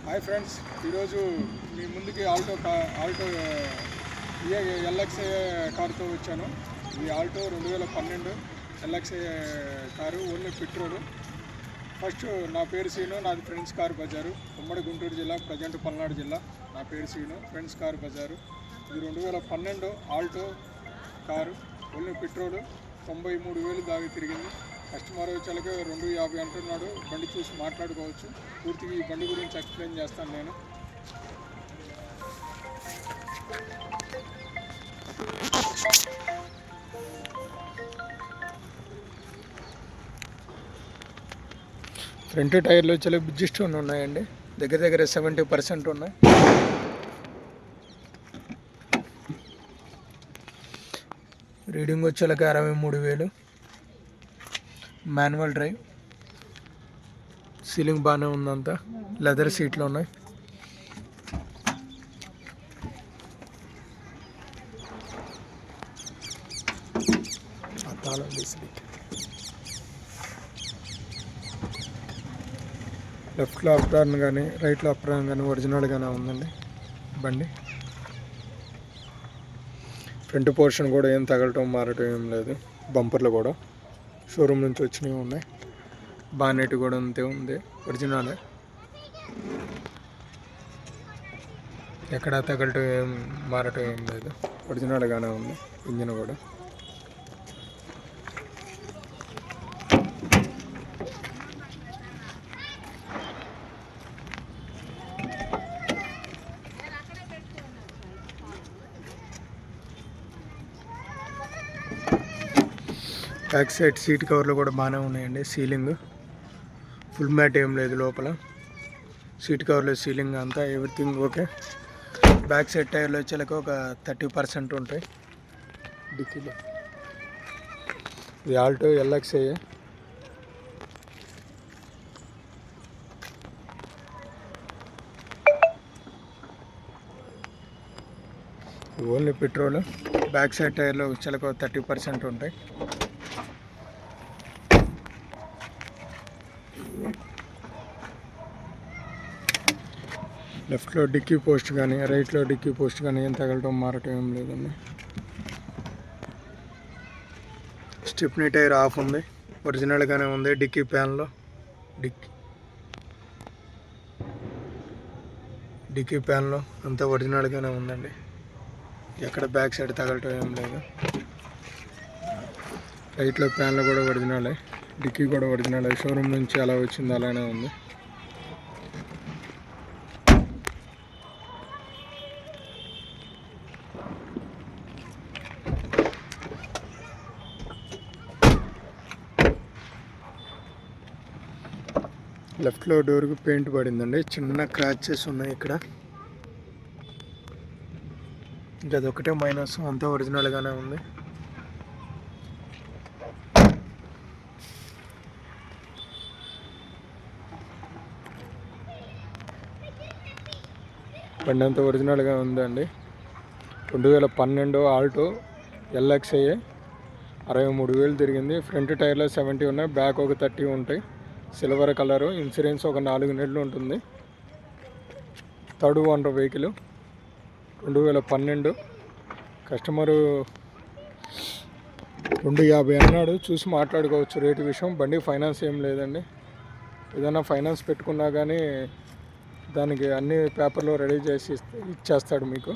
Hi friends, ఈరోజు మీ ముందుకి Alto LXi కారుతో వచ్చాను. ఈ Alto 2012 LXi car, only petrol. First నా పేరు సీను, నాది ఫ్రెండ్స్ కార్ బజారు, ఉమ్మడి గుంటూరు జిల్లా, ప్రజెంట్ పల్నాడు జిల్లా. నా పేరు సీను, ఫ్రెండ్స్ కార్ బజారు. ఇది 2012 ఆల్టో కారు, ఓన్లీ పెట్రోలు. 93,000 దాకా తిరిగింది. కస్టమర్ వచ్చేలకి 250 అంటున్నాడు. బండి చూసి మాట్లాడుకోవచ్చు. పూర్తిగా ఈ బండి గురించి ఎక్స్ప్లెయిన్ చేస్తాను నేను. ఫ్రంట్ టైర్లు వచ్చేలా బ్రిడ్జిస్టోన్ ఉన్నాయండి, దగ్గర 70% ఉన్నాయి. రీడింగ్ వచ్చేలాకి 63,000. మాన్యువల్ డ్రైవ్, సీలింగ్ బాగానే ఉందంతా, లెదర్ సీట్లు ఉన్నాయి. లెఫ్ట్లో అప్రాన్ కానీ రైట్లో అప్రాన్ కానీ ఒరిజినల్గానే ఉందండి బండి. ఫ్రంట్ పోర్షన్ కూడా ఏం తగలటం మారటం ఏం లేదు. బంపర్లు కూడా షోరూమ్ నుంచి వచ్చినవి ఉన్నాయి. బానెట్ కూడా అంతే ఉంది, ఒరిజినలే. ఎక్కడ తగలటం ఏం మారటం ఏం లేదు, ఒరిజినల్గానే ఉంది. ఇంజిన్ కూడా బ్యాక్ సైడ్ సీట్ కవర్లు కూడా బాగానే ఉన్నాయండి. సీలింగ్ ఫుల్ మ్యాట్ ఏం లేదు లోపల. సీట్ కవర్లు, సీలింగ్ అంతా ఎవ్రీథింగ్ ఓకే. బ్యాక్ సైడ్ టైర్లు వచ్చేలాక ఒక 30% ఉంటాయి డిక్కీలో. ఇది Alto LXi. Only petrol. Back side టైర్లు వచ్చేలాక 30% ఉంటాయి. లెఫ్ట్లో డిక్కీ పోస్ట్ కానీ రైట్లో డిక్కీ పోస్ట్ కానీ ఏం తగలటం మారటం ఏం లేదండి. స్టెప్నీ టైర్ ఆఫ్ ఉంది, ఒరిజినల్గానే ఉంది. డిక్కీ ప్యాన్లో డిక్కీ ప్యాన్లో అంతా ఒరిజినల్గానే ఉందండి. ఎక్కడ బ్యాక్ సైడ్ తగలటం ఏం లేదు. రైట్లో ప్యాన్లు కూడా ఒరిజినలే, డిక్కీ కూడా ఒరిజినలే. షోరూమ్ నుంచి అలా వచ్చింది అలానే ఉంది. లెఫ్ట్లో డోర్కి పెయింట్ పడిందండి, చిన్న క్రాచెస్ ఉన్నాయి ఇక్కడ. ఇంకా అదొకటే మైనస్, అంతా ఒరిజినల్గానే ఉంది. బండి అంతా ఒరిజినల్గా ఉందండి. 2012 ఆల్టో ఎల్ఎక్స్ఐ 63,000 తిరిగింది. ఫ్రంట్ టైర్లో 70 ఉన్నాయి, బ్యాక్ ఒక 30 ఉంటాయి. సిల్వర్ కలరు, ఇన్సూరెన్స్ ఒక 4 నెలలు ఉంటుంది. Third owner vehicle, 2012. కస్టమరు 250 అన్నాడు, చూసి మాట్లాడుకోవచ్చు రేటు విషయం. బండి ఫైనాన్స్ ఏం లేదండి. ఏదైనా ఫైనాన్స్ పెట్టుకున్నా కానీ దానికి అన్ని పేపర్లు రెడీ చేసి ఇచ్చేస్తాడు మీకు.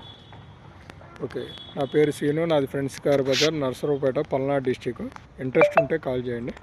ఓకే, నా పేరు సీను, నాది friends car bazaar, Narasaraopet, Palnadu district. Interest ఉంటే కాల్ చేయండి.